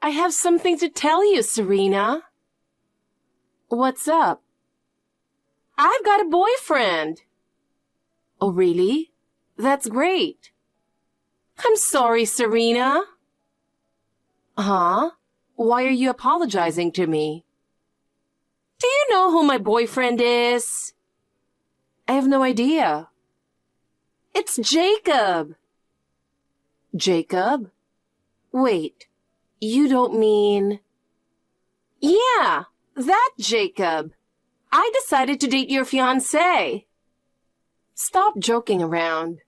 I have something to tell you, Serena. What's up? I've got a boyfriend. Oh, really? That's great. I'm sorry, Serena. Huh? Why are you apologizing to me? Do you know who my boyfriend is? I have no idea. It's Jacob. Jacob? Wait, you don't mean... Yeah, that Jacob. I decided to date your fiancé. Stop joking around.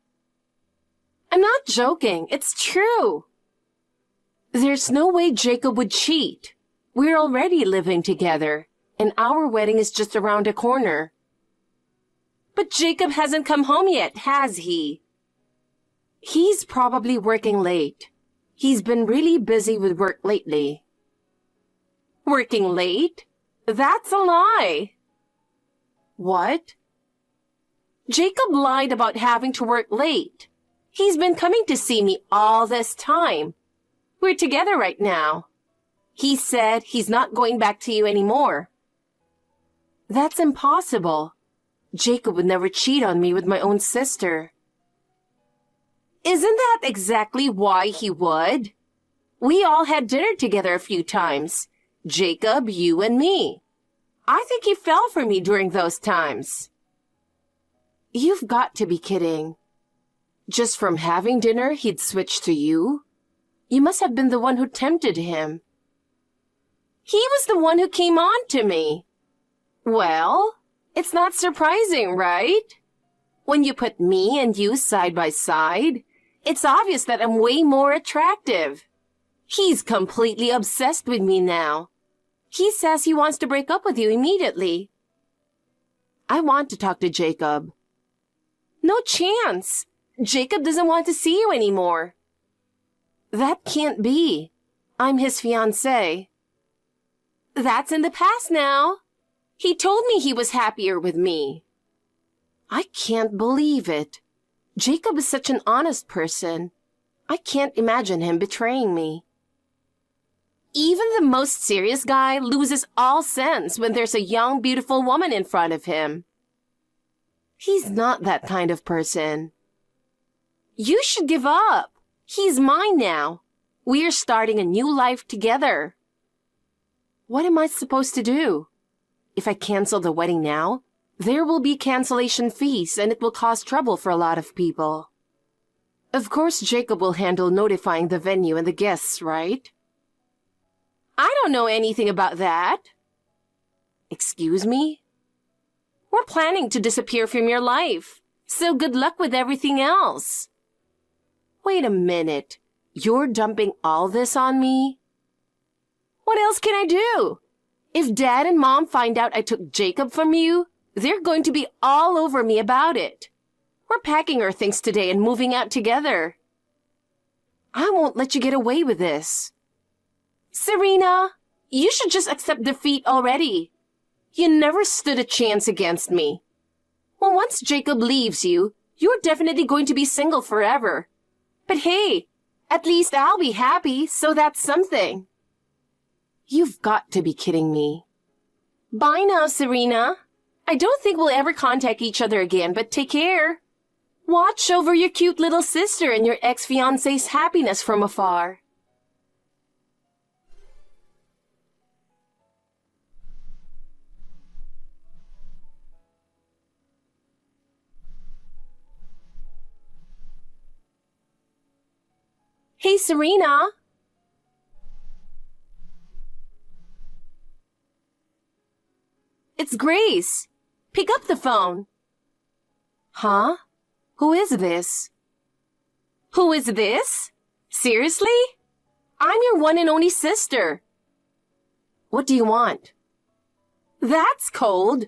I'm not joking. It's true. There's no way Jacob would cheat. We're already living together, and our wedding is just around the corner. But Jacob hasn't come home yet, has he? He's probably working late. He's been really busy with work lately. Working late? That's a lie. What? Jacob lied about having to work late. He's been coming to see me all this time. We're together right now. He said he's not going back to you anymore. That's impossible. Jacob would never cheat on me with my own sister. Isn't that exactly why he would? We all had dinner together a few times. Jacob, you, and me. I think he fell for me during those times. You've got to be kidding. Just from having dinner, he'd switch to you? You must have been the one who tempted him. He was the one who came on to me. Well, it's not surprising, right? When you put me and you side by side, it's obvious that I'm way more attractive. He's completely obsessed with me now. He says he wants to break up with you immediately. I want to talk to Jacob. No chance. Jacob doesn't want to see you anymore. That can't be. I'm his fiancé. That's in the past now. He told me he was happier with me. I can't believe it. Jacob is such an honest person. I can't imagine him betraying me. Even the most serious guy loses all sense when there's a young, beautiful woman in front of him. He's not that kind of person. You should give up. He's mine now. We're starting a new life together. What am I supposed to do? If I cancel the wedding now, there will be cancellation fees and it will cause trouble for a lot of people. Of course, Jacob will handle notifying the venue and the guests, right? I don't know anything about that. Excuse me? We're planning to disappear from your life, so good luck with everything else. Wait a minute. You're dumping all this on me? What else can I do? If Dad and Mom find out I took Jacob from you, they're going to be all over me about it. We're packing our things today and moving out together. I won't let you get away with this. Serena, you should just accept defeat already. You never stood a chance against me. Well, once Jacob leaves you, you're definitely going to be single forever. But hey, at least I'll be happy, so that's something. You've got to be kidding me. Bye now, Serena. I don't think we'll ever contact each other again, but take care. Watch over your cute little sister and your ex-fiancé's happiness from afar. Hey, Serena. It's Grace. Pick up the phone. Huh? Who is this? Who is this? Seriously? I'm your one and only sister. What do you want? That's cold.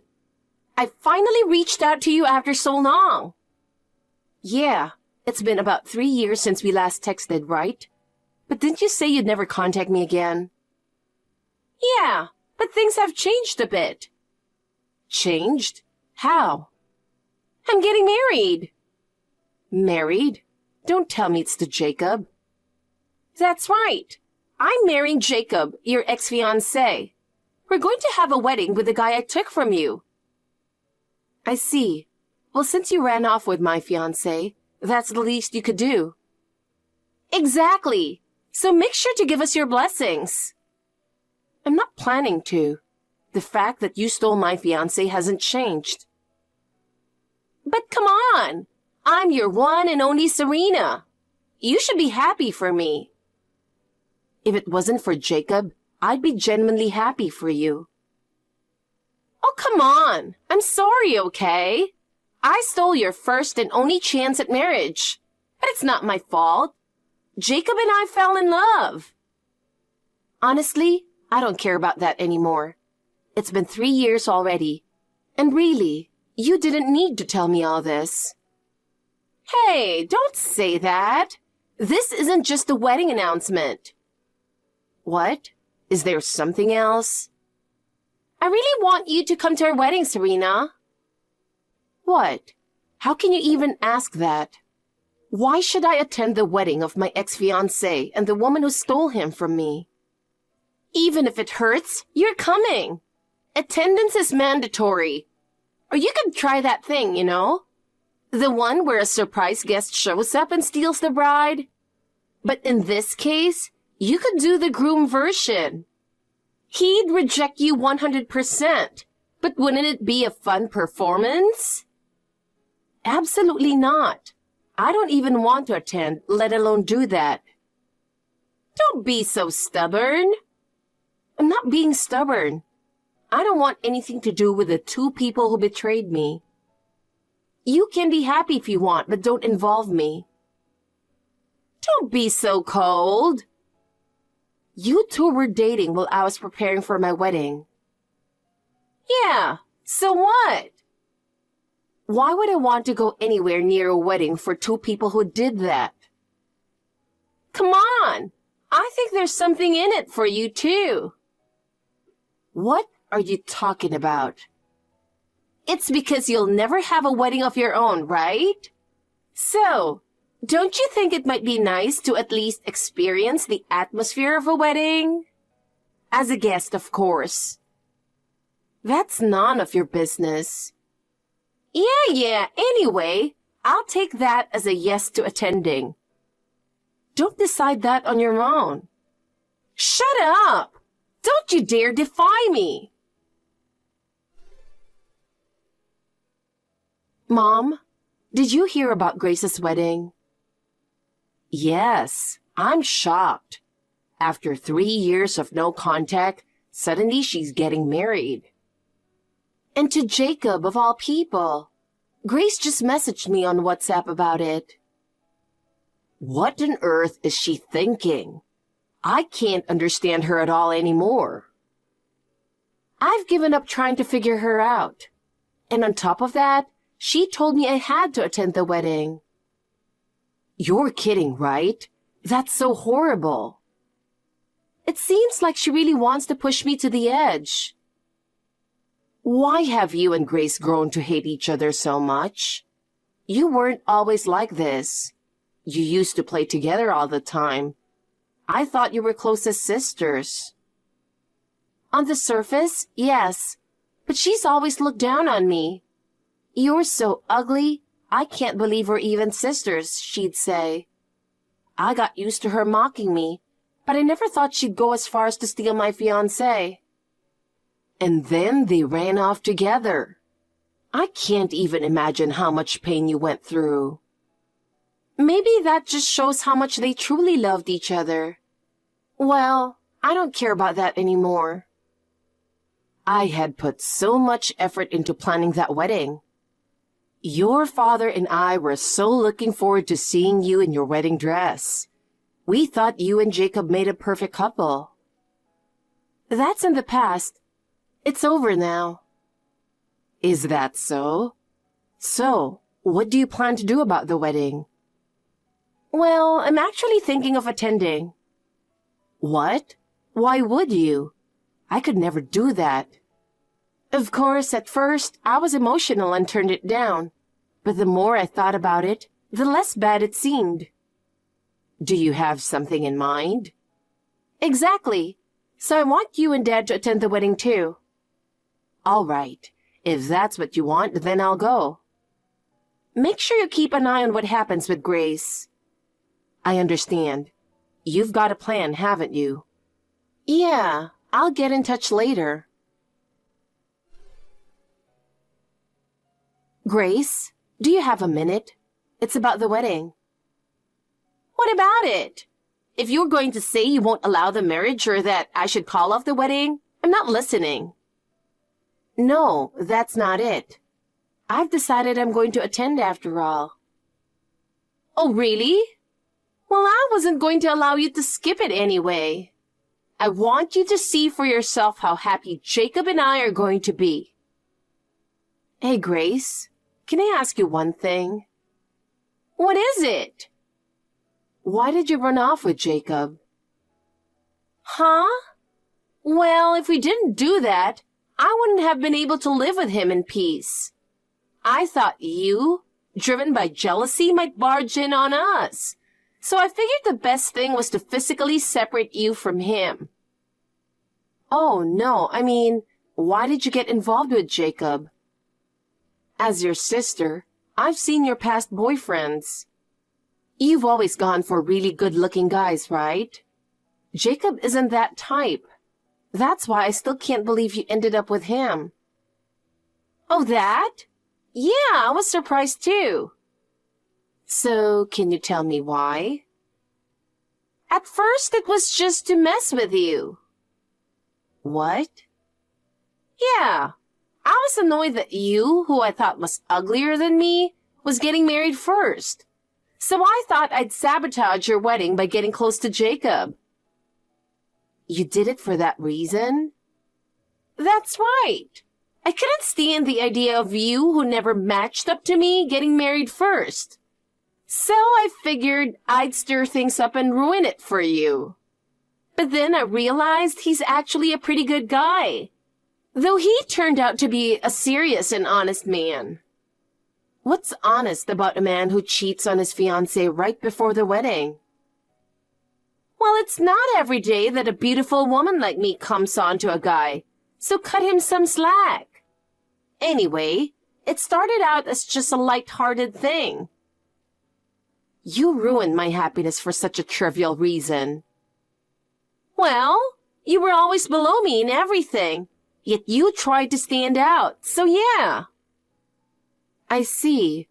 I finally reached out to you after so long. Yeah, it's been about 3 years since we last texted, right? But didn't you say you'd never contact me again? Yeah, but things have changed a bit. Changed? How? I'm getting married. Married? Don't tell me it's to Jacob. That's right. I'm marrying Jacob, your ex-fiancé. We're going to have a wedding with the guy I took from you. I see. Well, since you ran off with my fiancé, that's the least you could do. Exactly. So make sure to give us your blessings. I'm not planning to. The fact that you stole my fiancé hasn't changed. But come on! I'm your one and only Serena. You should be happy for me. If it wasn't for Jacob, I'd be genuinely happy for you. Oh, come on. I'm sorry, okay? I stole your first and only chance at marriage. But it's not my fault. Jacob and I fell in love. Honestly, I don't care about that anymore. It's been 3 years already. And really, you didn't need to tell me all this. Hey, don't say that. This isn't just a wedding announcement. What? Is there something else? I really want you to come to our wedding, Serena. What? How can you even ask that? Why should I attend the wedding of my ex-fiancé and the woman who stole him from me? Even if it hurts, you're coming. Attendance is mandatory. Or you could try that thing, you know? The one where a surprise guest shows up and steals the bride. But in this case, you could do the groom version. He'd reject you 100%. But wouldn't it be a fun performance? Absolutely not. I don't even want to attend, let alone do that. Don't be so stubborn. I'm not being stubborn. I don't want anything to do with the 2 people who betrayed me. You can be happy if you want, but don't involve me. Don't be so cold. You 2 were dating while I was preparing for my wedding. Yeah, so what? Why would I want to go anywhere near a wedding for 2 people who did that? Come on! I think there's something in it for you, too. What are you talking about? It's because you'll never have a wedding of your own, right? So, don't you think it might be nice to at least experience the atmosphere of a wedding? As a guest, of course. That's none of your business. Yeah, anyway, I'll take that as a yes to attending. Don't decide that on your own. Shut up! Don't you dare defy me! Mom, did you hear about Grace's wedding? Yes, I'm shocked. After 3 years of no contact, suddenly she's getting married. And to Jacob, of all people. Grace just messaged me on WhatsApp about it. What on earth is she thinking? I can't understand her at all anymore. I've given up trying to figure her out. And on top of that, she told me I had to attend the wedding. You're kidding, right? That's so horrible. It seems like she really wants to push me to the edge. Why have you and Grace grown to hate each other so much? You weren't always like this. You used to play together all the time. I thought you were close as sisters. On the surface, yes, but she's always looked down on me. You're so ugly, I can't believe we're even sisters, she'd say. I got used to her mocking me, but I never thought she'd go as far as to steal my fiancé. And then they ran off together. I can't even imagine how much pain you went through. Maybe that just shows how much they truly loved each other. Well, I don't care about that anymore. I had put so much effort into planning that wedding. Your father and I were so looking forward to seeing you in your wedding dress. We thought you and Jacob made a perfect couple. That's in the past. It's over now. Is that so? So, what do you plan to do about the wedding? Well, I'm actually thinking of attending. What? Why would you? I could never do that. Of course, at first, I was emotional and turned it down. But the more I thought about it, the less bad it seemed. Do you have something in mind? Exactly. So I want you and Dad to attend the wedding too. All right. If that's what you want, then I'll go. Make sure you keep an eye on what happens with Grace. I understand. You've got a plan, haven't you? Yeah, I'll get in touch later. Grace, do you have a minute? It's about the wedding. What about it? If you're going to say you won't allow the marriage or that I should call off the wedding, I'm not listening. No, that's not it. I've decided I'm going to attend after all. Oh, really? Well, I wasn't going to allow you to skip it anyway. I want you to see for yourself how happy Jacob and I are going to be. Hey, Grace, can I ask you one thing? What is it? Why did you run off with Jacob? Huh? Well, if we didn't do that, I wouldn't have been able to live with him in peace. I thought you, driven by jealousy, might barge in on us. So I figured the best thing was to physically separate you from him. Oh, no, I mean, why did you get involved with Jacob? As your sister, I've seen your past boyfriends. You've always gone for really good-looking guys, right? Jacob isn't that type. That's why I still can't believe you ended up with him. Oh, that? Yeah, I was surprised too. So, can you tell me why? At first, it was just to mess with you. What? Yeah, I was annoyed that you, who I thought was uglier than me, was getting married first. So I thought I'd sabotage your wedding by getting close to Jacob. You did it for that reason? That's right. I couldn't stand the idea of you, who never matched up to me, getting married first. So I figured I'd stir things up and ruin it for you. But then I realized he's actually a pretty good guy, though he turned out to be a serious and honest man. What's honest about a man who cheats on his fiancé right before the wedding? Well, it's not every day that a beautiful woman like me comes on to a guy, so cut him some slack. Anyway, it started out as just a light-hearted thing. You ruined my happiness for such a trivial reason. Well, you were always below me in everything, yet you tried to stand out, so yeah. I see.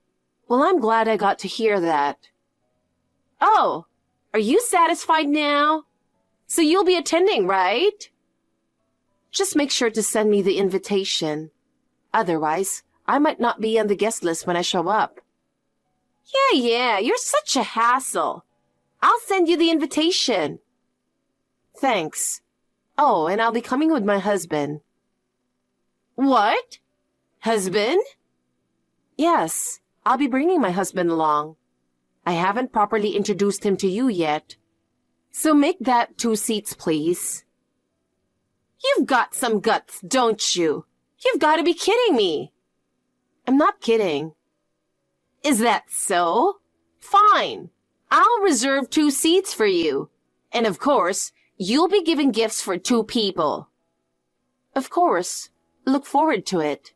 Well, I'm glad I got to hear that. Oh, are you satisfied now? So you'll be attending, right? Just make sure to send me the invitation. Otherwise, I might not be on the guest list when I show up. Yeah, you're such a hassle. I'll send you the invitation. Thanks. Oh, and I'll be coming with my husband. What? Husband? Yes, I'll be bringing my husband along. I haven't properly introduced him to you yet. So make that 2 seats, please. You've got some guts, don't you? You've got to be kidding me. I'm not kidding. Is that so? Fine. I'll reserve 2 seats for you. And of course, you'll be giving gifts for 2 people. Of course. Look forward to it.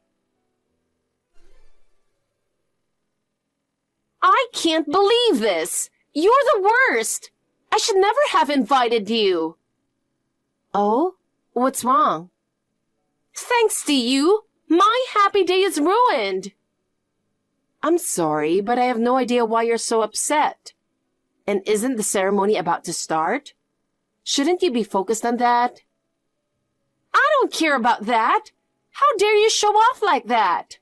I can't believe this. You're the worst. I should never have invited you. Oh? What's wrong? Thanks to you, my happy day is ruined. I'm sorry, but I have no idea why you're so upset. And isn't the ceremony about to start? Shouldn't you be focused on that? I don't care about that. How dare you show off like that?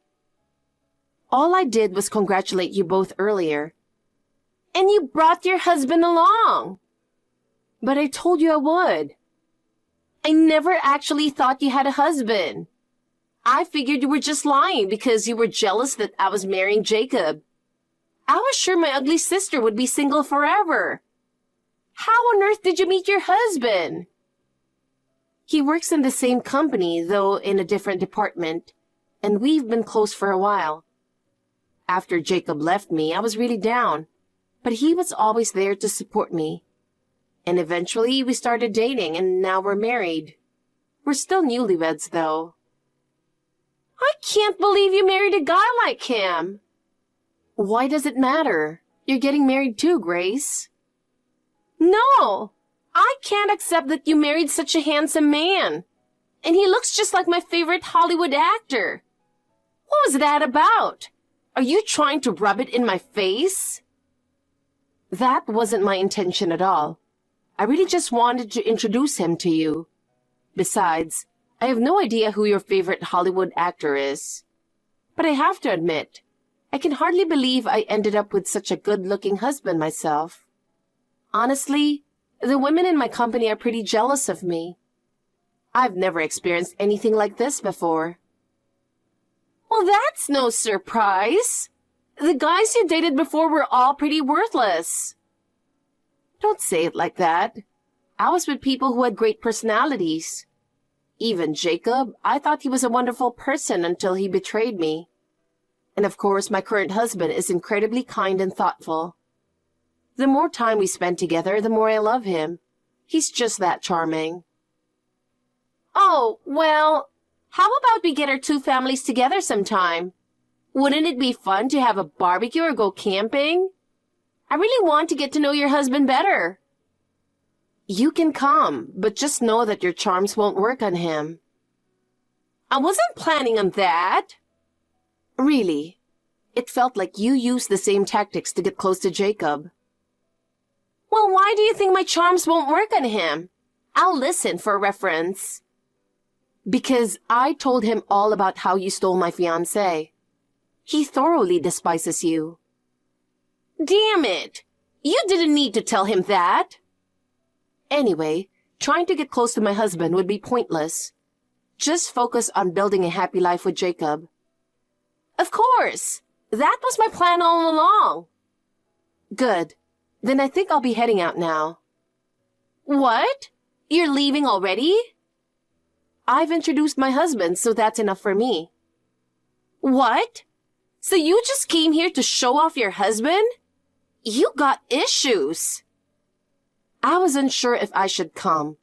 All I did was congratulate you both earlier. And you brought your husband along. But I told you I would. I never actually thought you had a husband. I figured you were just lying because you were jealous that I was marrying Jacob. I was sure my ugly sister would be single forever. How on earth did you meet your husband? He works in the same company, though in a different department, and we've been close for a while. After Jacob left me, I was really down, but he was always there to support me. And eventually we started dating and now we're married. We're still newlyweds though. I can't believe you married a guy like him. Why does it matter? You're getting married too, Grace. No, I can't accept that you married such a handsome man. And he looks just like my favorite Hollywood actor. What was that about? Are you trying to rub it in my face? That wasn't my intention at all. I really just wanted to introduce him to you. Besides, I have no idea who your favorite Hollywood actor is. But I have to admit, I can hardly believe I ended up with such a good-looking husband myself. Honestly, the women in my company are pretty jealous of me. I've never experienced anything like this before. Well, that's no surprise. The guys you dated before were all pretty worthless. Don't say it like that. I was with people who had great personalities. Even Jacob, I thought he was a wonderful person until he betrayed me. And of course, my current husband is incredibly kind and thoughtful. The more time we spend together, the more I love him. He's just that charming. Oh, well, how about we get our two families together sometime? Wouldn't it be fun to have a barbecue or go camping? I really want to get to know your husband better. You can come, but just know that your charms won't work on him. I wasn't planning on that. Really, it felt like you used the same tactics to get close to Jacob. Well, why do you think my charms won't work on him? I'll listen for reference. Because I told him all about how you stole my fiancé. He thoroughly despises you. Damn it! You didn't need to tell him that. Anyway, trying to get close to my husband would be pointless. Just focus on building a happy life with Jacob. Of course! That was my plan all along. Good. Then I think I'll be heading out now. What? You're leaving already? I've introduced my husband, so that's enough for me. What? So you just came here to show off your husband? You got issues. I was unsure if I should come.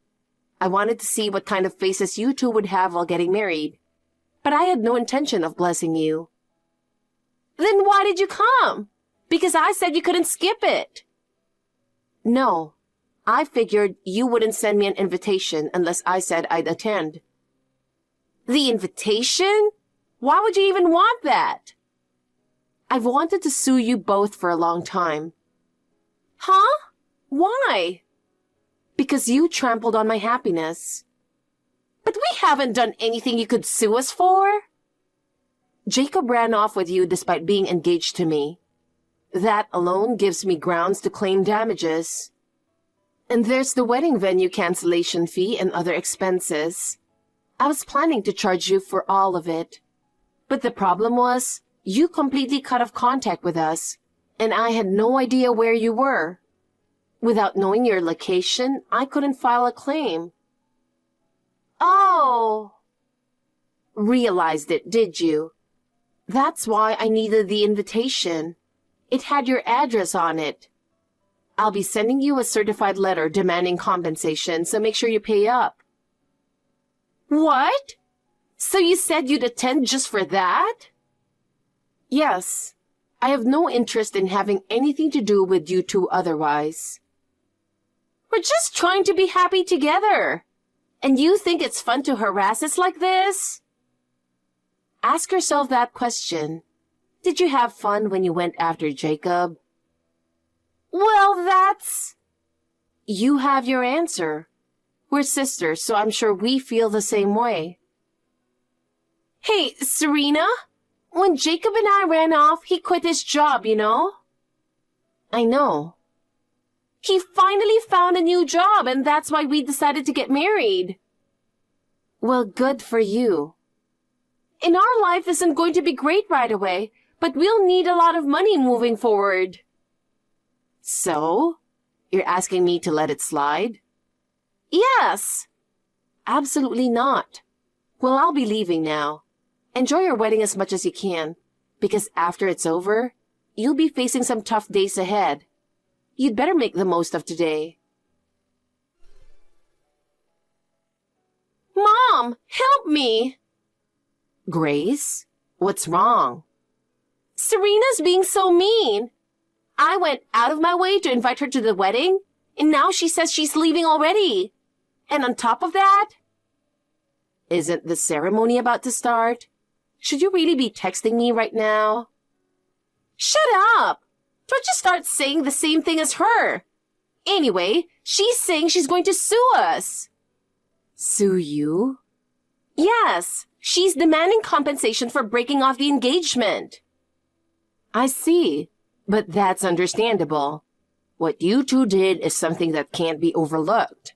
I wanted to see what kind of faces you two would have while getting married. But I had no intention of blessing you. Then why did you come? Because I said you couldn't skip it. No, I figured you wouldn't send me an invitation unless I said I'd attend. The invitation? Why would you even want that? I've wanted to sue you both for a long time. Huh? Why? Because you trampled on my happiness. But we haven't done anything you could sue us for. Jacob ran off with you despite being engaged to me. That alone gives me grounds to claim damages. And there's the wedding venue cancellation fee and other expenses. I was planning to charge you for all of it. But the problem was, you completely cut off contact with us, and I had no idea where you were. Without knowing your location, I couldn't file a claim. Oh! Realized it, did you? That's why I needed the invitation. It had your address on it. I'll be sending you a certified letter demanding compensation, so make sure you pay up. What? So you said you'd attend just for that? Yes. I have no interest in having anything to do with you two otherwise. We're just trying to be happy together. And you think it's fun to harass us like this? Ask yourself that question. Did you have fun when you went after Jacob? Well, that's... You have your answer. We're sisters, so I'm sure we feel the same way. Hey, Serena, when Jacob and I ran off, he quit his job, you know? I know. He finally found a new job, and that's why we decided to get married. Well, good for you. And our life isn't going to be great right away, but we'll need a lot of money moving forward. So? You're asking me to let it slide? Yes. Absolutely not. Well, I'll be leaving now. Enjoy your wedding as much as you can, because after it's over, you'll be facing some tough days ahead. You'd better make the most of today. Mom, help me! Grace, what's wrong? Serena's being so mean. I went out of my way to invite her to the wedding, and now she says she's leaving already. And on top of that... Isn't the ceremony about to start? Should you really be texting me right now? Shut up! Don't you start saying the same thing as her. Anyway, she's saying she's going to sue us. Sue you? Yes, she's demanding compensation for breaking off the engagement. I see, but that's understandable. What you two did is something that can't be overlooked.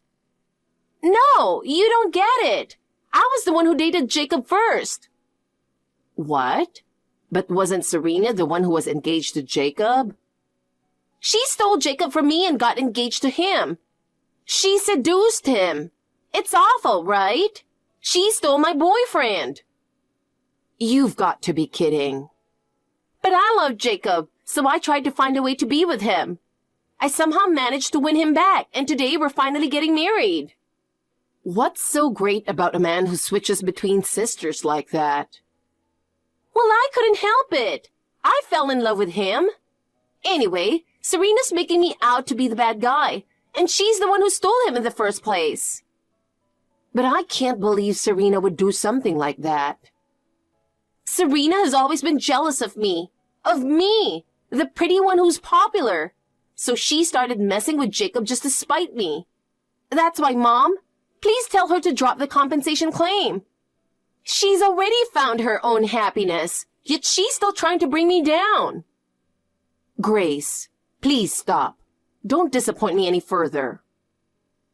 No, you don't get it. I was the one who dated Jacob first. What? But wasn't Serena the one who was engaged to Jacob? She stole Jacob from me and got engaged to him. She seduced him. It's awful, right? She stole my boyfriend. You've got to be kidding. But I love Jacob, so I tried to find a way to be with him. I somehow managed to win him back, and today we're finally getting married. What's so great about a man who switches between sisters like that? Well, I couldn't help it. I fell in love with him. Anyway, Serena's making me out to be the bad guy, and she's the one who stole him in the first place. But I can't believe Serena would do something like that. Serena has always been jealous of me. Of me, the pretty one who's popular. So she started messing with Jacob just to spite me. That's why, Mom, please tell her to drop the compensation claim. She's already found her own happiness, yet she's still trying to bring me down. Grace, please stop. Don't disappoint me any further.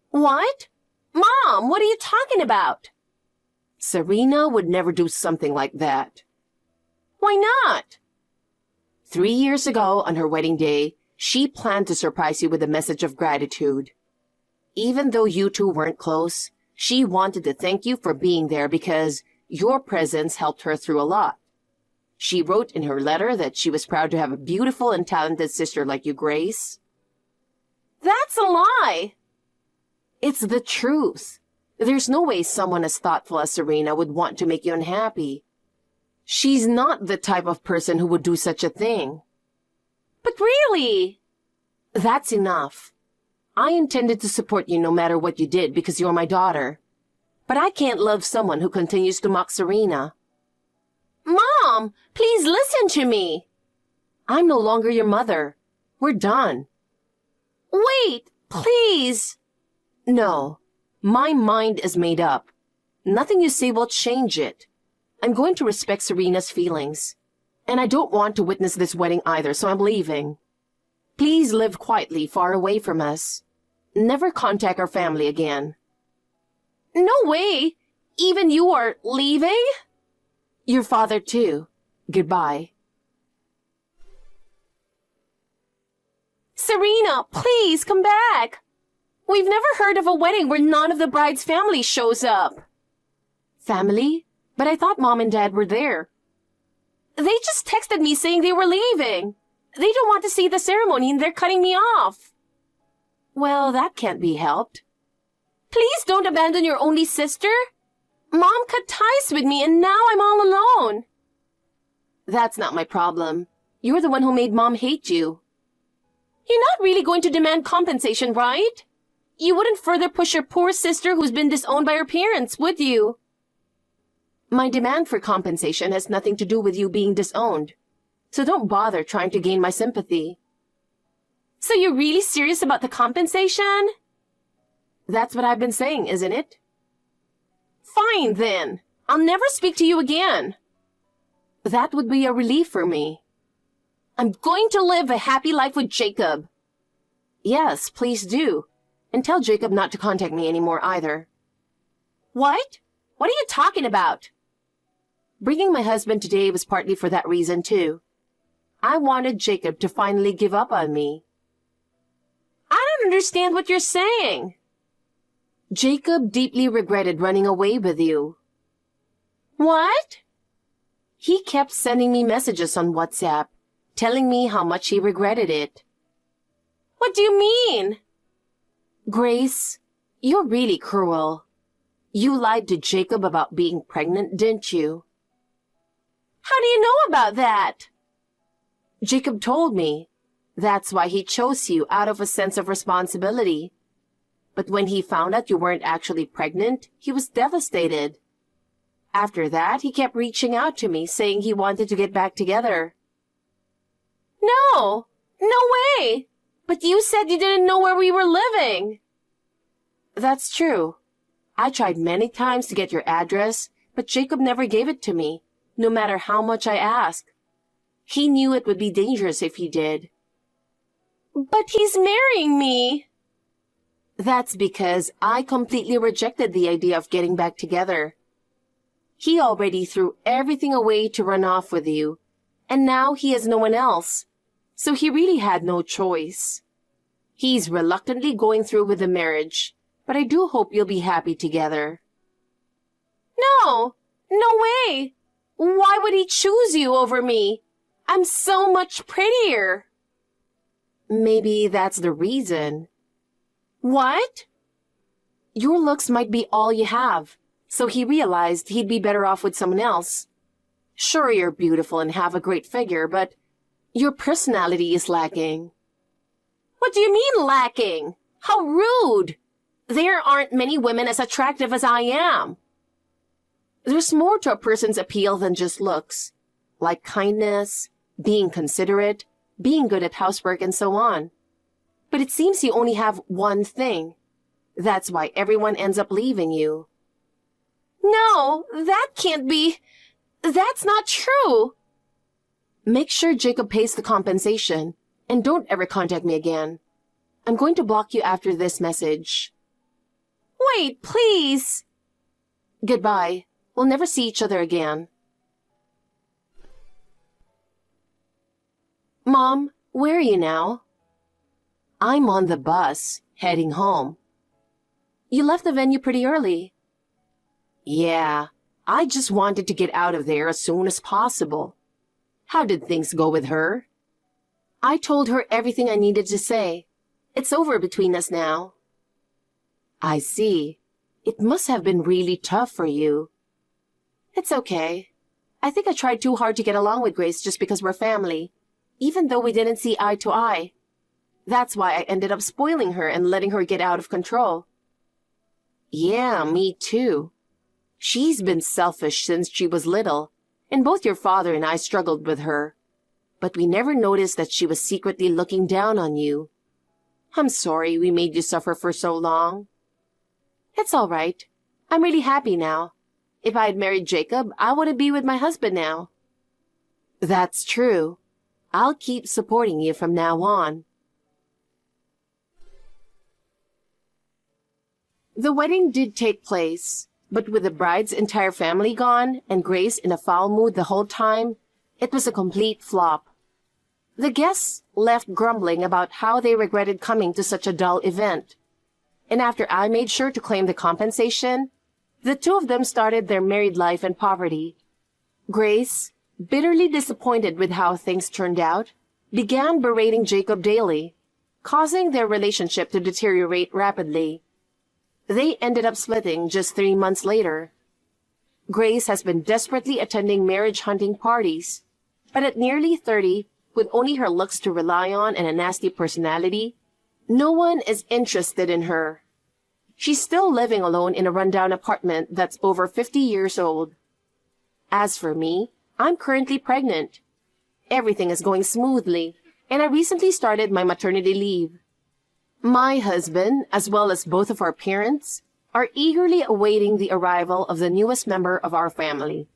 What? Mom, what are you talking about? Serena would never do something like that. Why not? 3 years ago, on her wedding day, she planned to surprise you with a message of gratitude. Even though you two weren't close, she wanted to thank you for being there because your presence helped her through a lot. She wrote in her letter that she was proud to have a beautiful and talented sister like you, Grace. That's a lie. It's the truth. There's no way someone as thoughtful as Serena would want to make you unhappy. She's not the type of person who would do such a thing. But really? That's enough. I intended to support you no matter what you did because you're my daughter. But I can't love someone who continues to mock Serena. Mom, please listen to me. I'm no longer your mother. We're done. Wait, please. No, my mind is made up. Nothing you say will change it. I'm going to respect Serena's feelings. And I don't want to witness this wedding either, so I'm leaving. Please live quietly far away from us. Never contact our family again. No way. Even you are leaving? Your father, too. Goodbye. Serena, please come back. We've never heard of a wedding where none of the bride's family shows up. Family? But I thought Mom and Dad were there. They just texted me saying they were leaving. They don't want to see the ceremony and they're cutting me off. Well, that can't be helped. Please don't abandon your only sister. Mom cut ties with me and now I'm all alone. That's not my problem. You're the one who made Mom hate you. You're not really going to demand compensation, right? You wouldn't further push your poor sister who's been disowned by her parents, would you? My demand for compensation has nothing to do with you being disowned. So don't bother trying to gain my sympathy. So you're really serious about the compensation? That's what I've been saying, isn't it? Fine, then. I'll never speak to you again. That would be a relief for me. I'm going to live a happy life with Jacob. Yes, please do. And tell Jacob not to contact me anymore either. What? What are you talking about? Bringing my husband today was partly for that reason, too. I wanted Jacob to finally give up on me. I don't understand what you're saying. Jacob deeply regretted running away with you. What? He kept sending me messages on WhatsApp, telling me how much he regretted it. What do you mean? Grace, you're really cruel. You lied to Jacob about being pregnant, didn't you? How do you know about that? Jacob told me. That's why he chose you, out of a sense of responsibility. But when he found out you weren't actually pregnant, he was devastated. After that, he kept reaching out to me, saying he wanted to get back together. No way! But you said you didn't know where we were living. That's true. I tried many times to get your address, but Jacob never gave it to me, no matter how much I asked. He knew it would be dangerous if he did. But he's marrying me. That's because I completely rejected the idea of getting back together. He already threw everything away to run off with you, and now he has no one else, so he really had no choice. He's reluctantly going through with the marriage, but I do hope you'll be happy together. No way! Why would he choose you over me? I'm so much prettier. Maybe that's the reason. What? Your looks might be all you have, so he realized he'd be better off with someone else. Sure, you're beautiful and have a great figure, but your personality is lacking. What do you mean lacking? How rude! There aren't many women as attractive as I am. There's more to a person's appeal than just looks, like kindness, being considerate, being good at housework, and so on. But it seems you only have one thing. That's why everyone ends up leaving you. No, that can't be. That's not true. Make sure Jacob pays the compensation, and don't ever contact me again. I'm going to block you after this message. Wait, please. Goodbye. We'll never see each other again. Mom, where are you now? I'm on the bus, heading home. You left the venue pretty early. Yeah, I just wanted to get out of there as soon as possible. How did things go with her? I told her everything I needed to say. It's over between us now. I see. It must have been really tough for you. It's okay. I think I tried too hard to get along with Grace just because we're family, even though we didn't see eye to eye. That's why I ended up spoiling her and letting her get out of control. Yeah, me too. She's been selfish since she was little, and both your father and I struggled with her. But we never noticed that she was secretly looking down on you. I'm sorry we made you suffer for so long. It's all right. I'm really happy now. If I had married Jacob, I wouldn't be with my husband now. That's true. I'll keep supporting you from now on. The wedding did take place, but with the bride's entire family gone and Grace in a foul mood the whole time, it was a complete flop. The guests left grumbling about how they regretted coming to such a dull event. And after I made sure to claim the compensation, the two of them started their married life in poverty. Grace, bitterly disappointed with how things turned out, began berating Jacob daily, causing their relationship to deteriorate rapidly. They ended up splitting just 3 months later. Grace has been desperately attending marriage hunting parties, but at nearly 30, with only her looks to rely on and a nasty personality, no one is interested in her. She's still living alone in a rundown apartment that's over 50 years old. As for me, I'm currently pregnant. Everything is going smoothly, and I recently started my maternity leave. My husband, as well as both of our parents, are eagerly awaiting the arrival of the newest member of our family.